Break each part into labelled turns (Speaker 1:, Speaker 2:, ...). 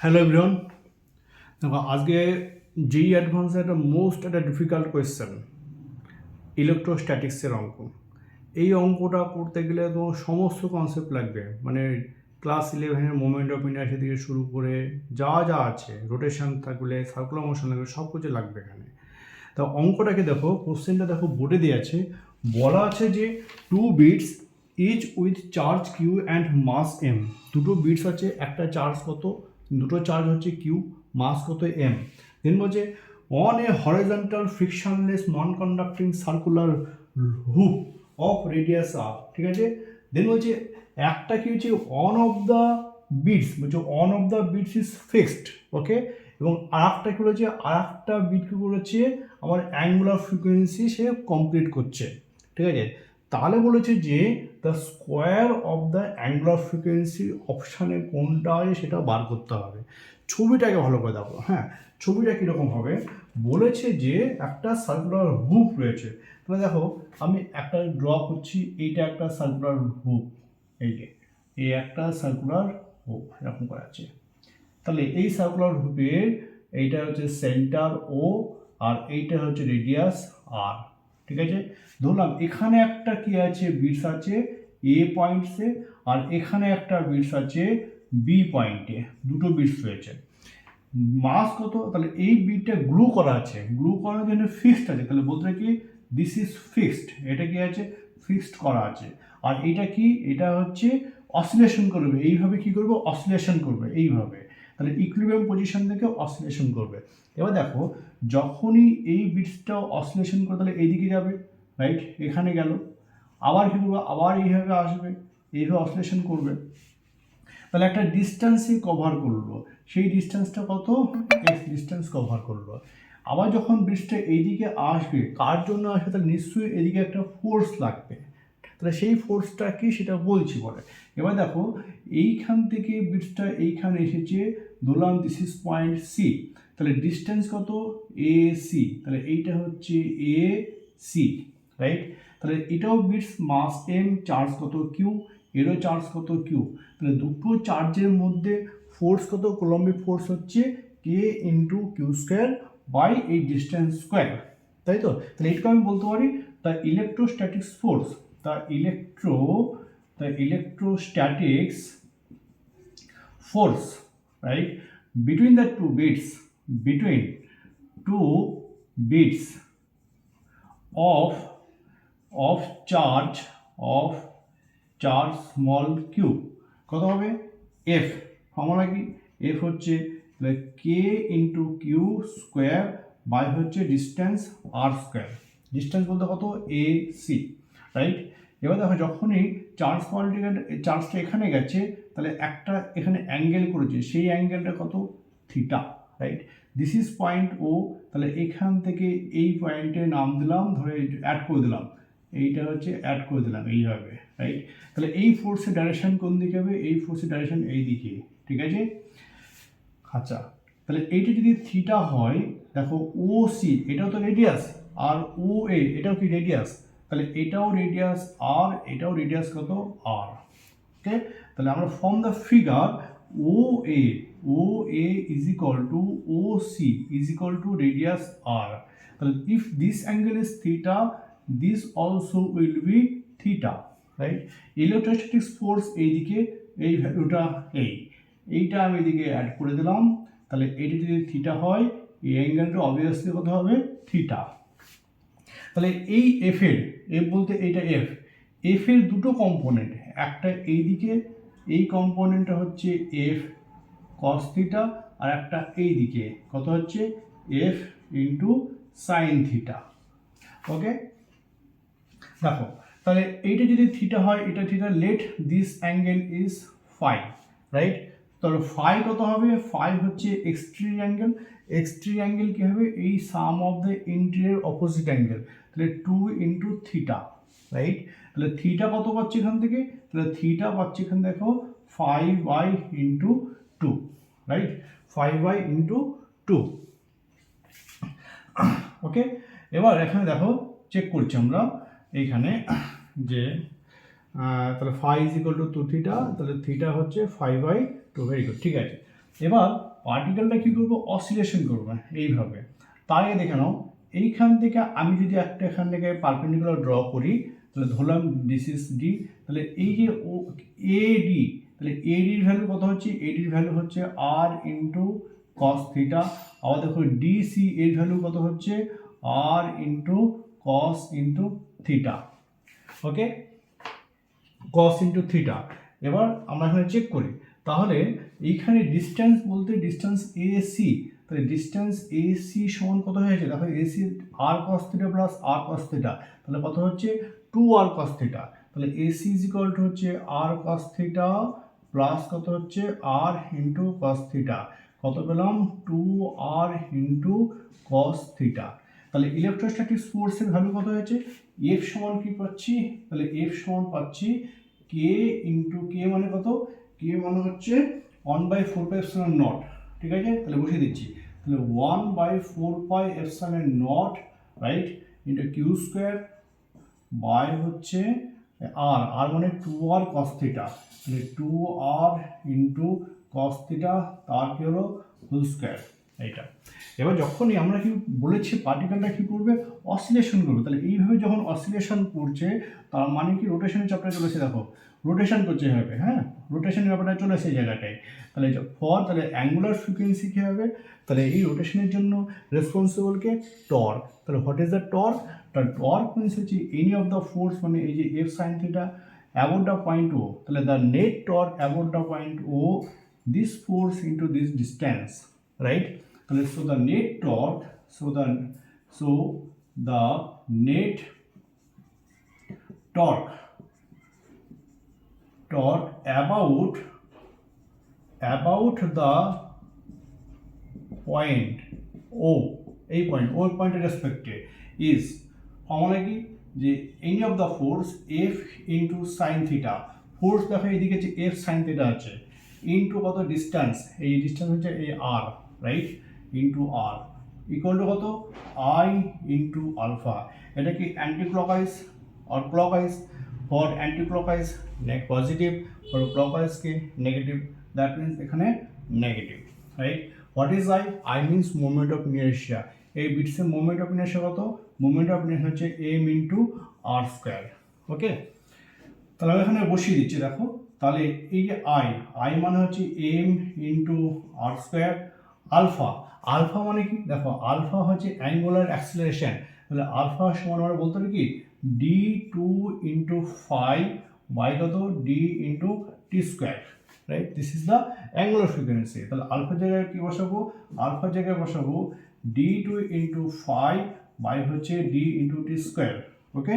Speaker 1: Hello everyone, দেখো আজকে যেই অ্যাডভান্সের একটা ডিফিকাল্ট কোয়েশ্চেন ইলেকট্রোস্ট্যাটিক্সের অঙ্ক। এই অঙ্কটা করতে গেলে তোমার সমস্ত কনসেপ্ট লাগবে, মানে ক্লাস 11-এর মোমেন্ট অফ ইনার্সিয়া থেকে শুরু করে যা যা আছে, রোটেশন থাকলে, সার্কুলার মোশন লাগবে, সব কিছু লাগবে এখানে। তা অঙ্কটাকে দেখো, কোশ্চেনটা দেখো বোর্ডে দেওয়া আছে, বলা আছে যে 2 beads each with charge q and mass m. দুটো বিটস আছে, একটা চার্জ কত, দুটো চার্জ হচ্ছে কিউ, মাস কত এম। দেন বলছে on a horizontal frictionless non conducting circular hoop of radius R, ঠিক আছে। দেন বলছে একটা কি হচ্ছে অন অফ দ্য বিটস, বলছে one of the beads is fixed, okay. এবং আর একটা কী বলেছে, আর একটা বিট কী করেছে আমার অ্যাঙ্গুলার ফ্রিকোয়েন্সি সে কমপ্লিট করছে, ঠিক আছে। তাহলে বলেছে যে the square of the angular frequency অপশানে কোনটা আছে সেটা বার করতে হবে। ছবিটাকে ভালো করে দেখো, হ্যাঁ, ছবিটা কীরকম হবে, বলেছে যে একটা সার্কুলার হুপ রয়েছে। তাহলে দেখো আমি একটা ড্র করছি, এইটা একটা সার্কুলার হুপ, এই একটা সার্কুলার হুপ এরকম করা আছে। তাহলে এই সার্কুলার হুপের এইটা হচ্ছে সেন্টার ও, আর এইটা হচ্ছে রেডিয়াস আর, ঠিক আছে। ধরলাম এখানে একটা কি আছে, বিটস আছে এ পয়েন্টসে, আর এখানে একটা বিটস আছে বি পয়েন্টে, দুটো বিটস রয়েছে। মাস কত, তাহলে এই বিটটা গ্লু করা আছে, গ্লু করার জন্য ফিক্সড আছে, তাহলে বলতে কি দিস ইজ ফিক্সড, এটা কি আছে ফিক্সড করা আছে। আর এটা কি, এটা হচ্ছে অসিলেশন করবে, এইভাবে কি করবে অসিলেশন করবে এইভাবে, তাহলে ইকুইলিব্রিয়াম পজিশন থেকে অসিলেশন করবে। এবার দেখো যখনই এই বিটসটা অসিলেশন করে তাহলে এইদিকে যাবে, রাইট, এখানে গেল, আবার কী করবে, আবার এইভাবে আসবে, এইভাবে অসিলেশন করবে, তাহলে একটা ডিস্টেন্সই কভার করলো, সেই ডিস্টেন্সটা কত, এক্স ডিস্টেন্স কভার করলো। আবার যখন ব্রিজটা এইদিকে আসবে, কার জন্য আসবে, তাহলে নিশ্চয়ই এদিকে একটা ফোর্স লাগবে, তাহলে সেই ফোর্সটা কি সেটা বলছি পরে। এবার দেখো এইখান থেকে ব্রিজটা এইখানে এসেছে, ধরলাম দিস ইজ পয়েন্ট সি, তাহলে ডিস্টেন্স কত এ সি, তাহলে এইটা হচ্ছে এ সি, রাইট। তাহলে এটাও বিটস মাস এম, চার্জ কত কিউ, এরও চার্জ কত কিউ, তাহলে দুটো চার্জের মধ্যে ফোর্স কত, কুলম্বিক ফোর্স হচ্ছে k into Q square by এই ডিস্টেন্স স্কোয়ার, তাই তো। তাহলে এইটাকে আমি বলতে পারি the electrostatics force, the electrostatics force, right, between the two bits, between two bits of charge small q কত হবে f, ফর্মুলা কি, f হচ্ছে k into Q square by হচ্ছে ডিস্টেন্স আর স্কোয়ার, ডিস্টেন্স বলতে কত এ সি, রাইট। এবার দেখো যখনই চার্জটা এখানে গেছে, তাহলে একটা এখানে অ্যাঙ্গেল করেছে, সেই অ্যাঙ্গেলটা কত theta, right. This is point O, তাহলে এখান থেকে এই পয়েন্টে নাম দিলাম, ধরে অ্যাড করে দিলাম, এইটা হচ্ছে অ্যাড করে দিলাম এইভাবে, রাইট। তাহলে এই ফোর্সের ডাইরেকশন কোন দিকে হবে, এই ফোর্সের ডাইরেকশন এই দিকে, ঠিক আছে। আচ্ছা, তাহলে এইটা যদি থিটা হয়, দেখো ও সি এটাও তো রেডিয়াস, আর ও এ এটাও কি রেডিয়াস, তাহলে এটাও রেডিয়াস আর এটাও রেডিয়াস কত আর, ওকে। তাহলে আমরা from the figure O A is equal to O C is equal to radius R, তাহলে if this angle is theta, this also will be theta, right. Electrostatics force এইদিকে, এই ভ্যালুটা এইটা আমি এদিকে অ্যাড করে দিলাম, তাহলে এইটা যদি থিটা হয়, এই অ্যাঙ্গেলটা অবভিয়াসলি কত হবে থিটা। তাহলে এই এফ বলতে এইটা এফ এর দুটো কম্পোনেন্ট, একটা এইদিকে এই কম্পোনেন্টটা হচ্ছে এফ কস থিটা, আর একটা এইদিকে কত হচ্ছে F into sine theta, okay. দেখো তাহলে এইটা যদি থিটা হয়, এটা theta, let this angle is phi, right. তাহলে ফাই কত হবে, ফাই হচ্ছে এক্সট্রিম অ্যাঙ্গেল কি হবে, এই sum of the interior opposite angle, তাহলে 2 ইন্টু থিটা, রাইট। তাহলে থিটা কত পাচ্ছি এখান থেকে, তাহলে থিটা পাচ্ছি এখানে দেখো 5y into 2, right, 5y into 2, ওকে। এবার এখানে দেখো চেক করছি আমরা এইখানে যে তাহলে phi is equal to 2 theta, তাহলে থিটা হচ্ছে 5/2, ভেরি গুড, ঠিক আছে। এবার পার্টিকেলটা কী করবো, অসিলেশন করবে এইভাবে। তার আগে দেখে নাও, এইখান থেকে আমি যদি একটা এখান থেকে পারপেন্ডিকুলার ড্র করি, তাহলে ধরলাম দিস ইজ ডি, তাহলে এই যে ও এডি, তাহলে এডির ভ্যালু কত হচ্ছে, এডির ভ্যালু হচ্ছে আর ইন্টু কস থিটা। আবার দেখো ডিসি এর ভ্যালু কত হচ্ছে, আর ইন্টু কস ইন্টু থিটা। ওকে, কস ইন্টু থিটা। এবার আমরা এখানে চেক করি, তাহলে এইখানে ডিস্টেন্স বলতে ডিস্টেন্স এসি, তাহলে ডিস্টেন্স এসি সমান কত হয়েছে, দেখো এসি আর কস থিটা প্লাস আর কস থিটা, তাহলে কত হচ্ছে 2r cos থিটা। তাহলে এসি ইজ ইকুয়াল টু হচ্ছে আর কস থিটা প্লাস কত হচ্ছে আর ইন্টু কস থিটা, কত পেলাম 2r ইন্টু কস থিটা। তাহলে ইলেকট্রোস্ট্যাটিক ফোর্সের ভ্যালু কত হয়েছে, এফ সমান কি পাচ্ছি, তাহলে এফ সমান পাচ্ছি কে ইন্টু কে মানে কত, কে মানে হচ্ছে 1/4πε0, ঠিক আছে, তাহলে বসিয়ে দিচ্ছি, তাহলে 1/4πε0 right into Q square by হচ্ছে আর, আর মানে 2r cos থিটা, তাহলে 2r ইন্টু কস থিটা, তার কি হলো হোল স্কোয়ার এইটা। এবার যখনই আমরা কি বলেছি পার্টিকেলটা কি করবে, অসিলেশন করবে, তাহলে এইভাবে যখন অসিলেশন করছে তার মানে কি রোটেশনের চাপটা চলেছে, দেখো রোটেশন করছে হবে, হ্যাঁ রোটেশনের ব্যাপারটা চলে আসে এই জায়গাটায়। তাহলে তাহলে অ্যাঙ্গুলার ফ্রিকোয়েন্সি কী হবে, তাহলে এই রোটেশনের জন্য রেসপন্সিবলকে টর্ক, তাহলে what is the torque, torque means হচ্ছে এনি অফ দ্য ফোর্স, মানে এই যে F sine theta about the point O, তাহলে the net torque about the point O, this force into this distance, right. তাহলে so the net torque, so the net torque about the point O, এই point ওর পয়েন্টের রেসপেক্টে is formula কি, যে any of the force F into sine theta, force দেখো এইদিকে হচ্ছে এফ সাইন থিটা আছে, ইন্টু কত ডিস্টেন্স, এই ডিস্টেন্স হচ্ছে এই R, right, into R equal to কত আই ইন্টু আলফা। এটা কি অ্যান্টি ক্লকওয়াইজ আর clockwise, for anti clockwise positive, for clockwise কি নেগেটিভ, দ্যাট মিনস এখানে negative, right. What is I, I means moment of inertia, এই বিটসের moment of inertia কত, moment of inertia হচ্ছে M into R square. Okay, তাহলে আমি এখানে বসিয়ে দিচ্ছি, দেখো তাহলে এই যে আই মানে হচ্ছে M into R square, alpha, alpha মানে কি, দেখো আলফা হচ্ছে অ্যাঙ্গুলার অ্যাক্সিলারেশন, তাহলে আলফা সমান আমরা বলতে পারি কি D two into phi by কত D into T square, right, this is the angular frequency. তাহলে আলফার জায়গায় কি বসাবো, আলফার জায়গায় বসাবো D two into phi by হচ্ছে ডি ইন্টু টি স্কোয়ার। ওকে,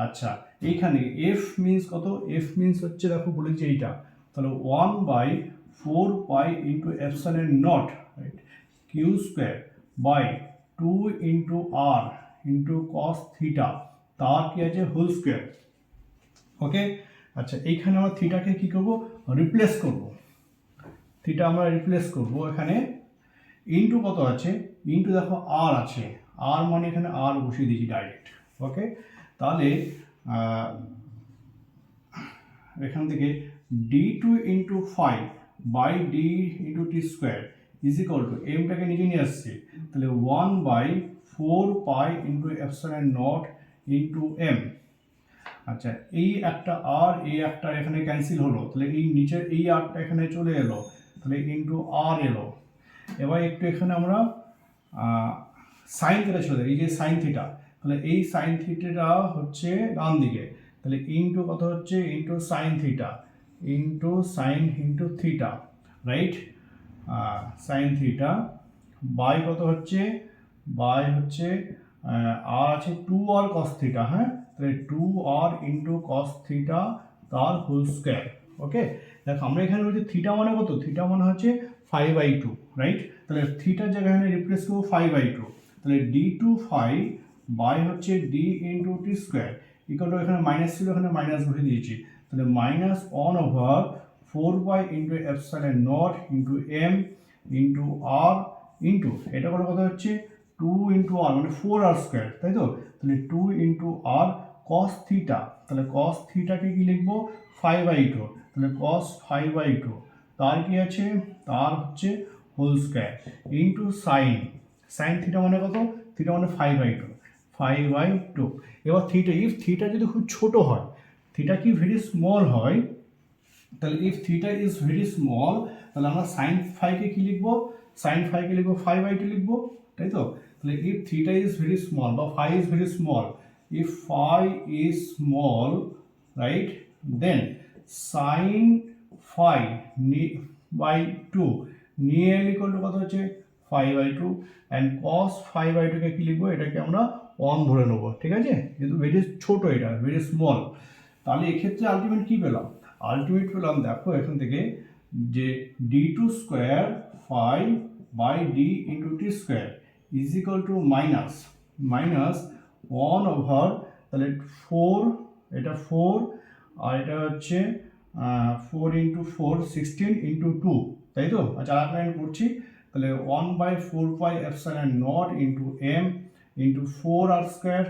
Speaker 1: আচ্ছা এইখানে এফ মিনস কত, এফ মিনস হচ্ছে দেখো বলেছি এইটা, তাহলে 1/4 into epsilon not, right, Q square by 2 into R into cos theta, তার কি আছে হোল স্কোয়ার। ওকে, আচ্ছা এইখানে আমরা থিটাকে কি করব, রিপ্লেস করব, থিটা আমরা রিপ্লেস করব এখানে, ইন্টু কত আছে, ইন্টু দেখো আর আছে, আর মানে এখানে আর বসিয়ে দিয়েছি ডাইরেক্ট। ওকে, তাহলে এখান থেকে D two into five by D into T square is equal to এমটাকে নিচে নিয়ে আসছে, তাহলে 1/4 into epsilon not into M. আচ্ছা এই একটা আর এই একটা এখানে ক্যান্সেল হলো, তাহলে এই নিচের এই আরটা এখানে চলে এলো, তাহলে ইন্টু আর এলো। এবার একটু এখানে আমরা সাইন থিটা চলে, এই যে সাইন থিটা, তাহলে এই সাইন থিটাটা হচ্ছে ডান দিকে, তাহলে ইন্টু কত হচ্ছে into sine theta into sine into theta, right, sine theta by কত হচ্ছে, বাই হচ্ছে আর আছে 2r cos থিটা, হ্যাঁ, তাহলে 2r ইন্টু কস থিটা তার হোল স্কোয়ার। ওকে, দেখো আমরা এখানে বলছি থিটা মানে কত, থিটা মানে হচ্ছে 5/2, রাইট, তাহলে থিটার জায়গায় এখানে রিপ্লেস করবো 5/2, তাহলে ডি টু ফাইভ বাই হচ্ছে D into T square equal to, এখানে মাইনাস ছিল এখানে মাইনাস বসে দিয়েছি, তাহলে -1/4 into epsilon not into m into R into এটা করে কথা হচ্ছে 2 ইন্টু আর মানে 4r স্কোয়ার, তাই তো, তাহলে 2 ইন্টু আর কস থিটা, তাহলে কস থিটাকে কি লিখবো 5/2, তাহলে কস 5/2 তার কি আছে, তার হচ্ছে whole square into sine theta মানে কত, থিটা মানে 5/2, এবার থিটা, ইফ থিটা যদি খুব ছোট হয়, থিটা কি ভেরি স্মল হয়, তাহলে if theta is very small, তাহলে আমরা সাইন ফাইকে কি লিখবো, সাইন ফাইকে লিখবো 5/2 লিখবো, তাই তো। তাহলে if theta is very small বা phi is very small, if phi is small, right, then sine phi by 2 nearly equal to কত হচ্ছে 5/2, অ্যান্ড কস 5/2 কে কি লিখবো, এটাকে আমরা 1 ধরে নেবো, ঠিক আছে, কিন্তু ভেরি ছোট, এটা ভেরি স্মল। তাহলে এক্ষেত্রে আলটিমেট কি পেলাম, আলটিমেট পেলাম দেখো এখান থেকে যে d2 square 5/d into T square is equal two minus 1/, তাহলে 4, এটা 4 আর এটা হচ্ছে 4 ইন্টু 4 16 ইন্টু 2, তাই তো। আচ্ছা আর লাইন করছি, তাহলে 1/4 epsilon not into m into 4r square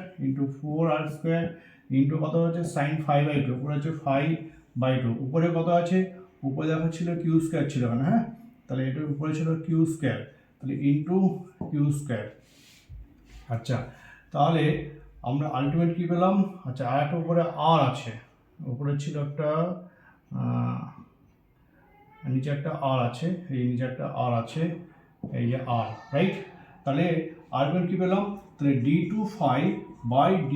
Speaker 1: into কত হচ্ছে সাইন 5/2, উপরে হচ্ছে 5/2, উপরে কত আছে, উপরে দেখো ছিল কিউ স্কোয়ার ছিল এখানে, হ্যাঁ, তাহলে এটার উপরে ছিল কিউ স্কোয়ার, তাহলে ইন্টু কিউ স্কোয়ার। আচ্ছা তাহলে আমরা আলটিমেট কি পেলাম, আচ্ছা আর একটা উপরে আর আছে, উপরে ছিল একটা নিচে একটা আর আছে, এই নিচে একটা আর আছে, এই যে আর, রাইট। তাহলে আলটিমেট কি পেলাম, তাহলে d2 5/d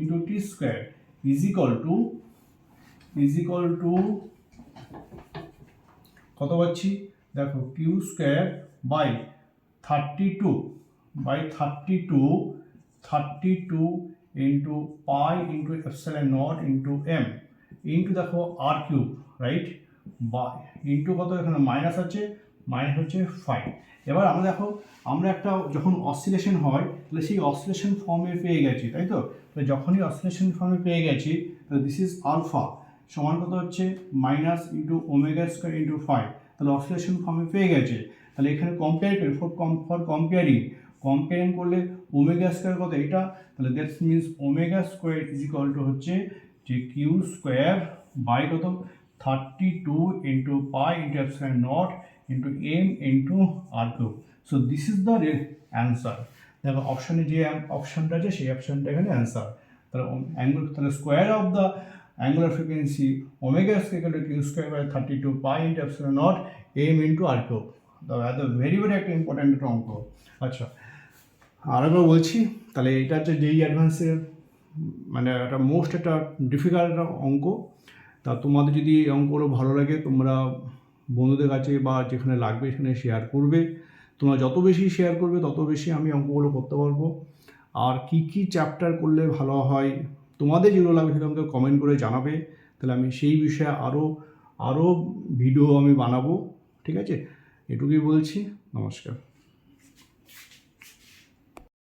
Speaker 1: into T square is equal to কত পাচ্ছি দেখো, q square by 32 into pi into epsilon not into m into দেখো r cube, right, by into কত, এখানে মাইনাস আছে, মাইনাস হচ্ছে 5। এবার আমরা দেখো, আমরা একটা যখন অসিলেশন হয় তাহলে সেই অসিলেশন ফর্মে পেয়ে গেছি, তাই তো। যখনই অসিলেশন ফর্মে পেয়ে গেছি, তাহলে দিস ইজ আলফা সমান কত হচ্ছে minus into omega square into 5, তাহলে অসিলেশন ফর্মে পেয়ে গেছে। তাহলে এখানে কম্পেয়ার করি, ফর কম্পেয়ারিং করলে ওমেগা স্কোয়ার কত এটা, তাহলে that's means omega square is equal to হচ্ছে যে কিউ স্কোয়ার বাই কত 32 into pi into epsilon not into m into r cube. So this is the answer. দেখো অপশানে যে অপশানটা আছে সেই অপশানটা এখানে অ্যান্সার। তাহলে square of the angular frequency omega is equal to q square by 32 pi into epsilon naught m into r cube. That's a very একটা ইম্পর্টেন্ট একটা অঙ্ক। আচ্ছা আরেকবার বলছি, তাহলে এটা হচ্ছে যেই অ্যাডভান্সের মানে একটা মোস্ট একটা ডিফিকাল্ট একটা অঙ্ক। তা তোমাদের যদি এই অঙ্কগুলো ভালো লাগে তোমরা বন্ধুদের কাছে বা যেখানে লাগবে সেখানে শেয়ার করবে। তোমরা যত বেশি শেয়ার করবে তত বেশি আমি অঙ্কগুলো করতে পারবো। আর কি কি চ্যাপ্টার করলে ভালো হয় তোমাদের যেগুলো লাগবে সেটা আমাকে কমেন্ট করে জানাবে, তাহলে আমি সেই বিষয়ে আরও ভিডিও আমি বানাবো, ঠিক আছে। এটুকুই বলছি, নমস্কার।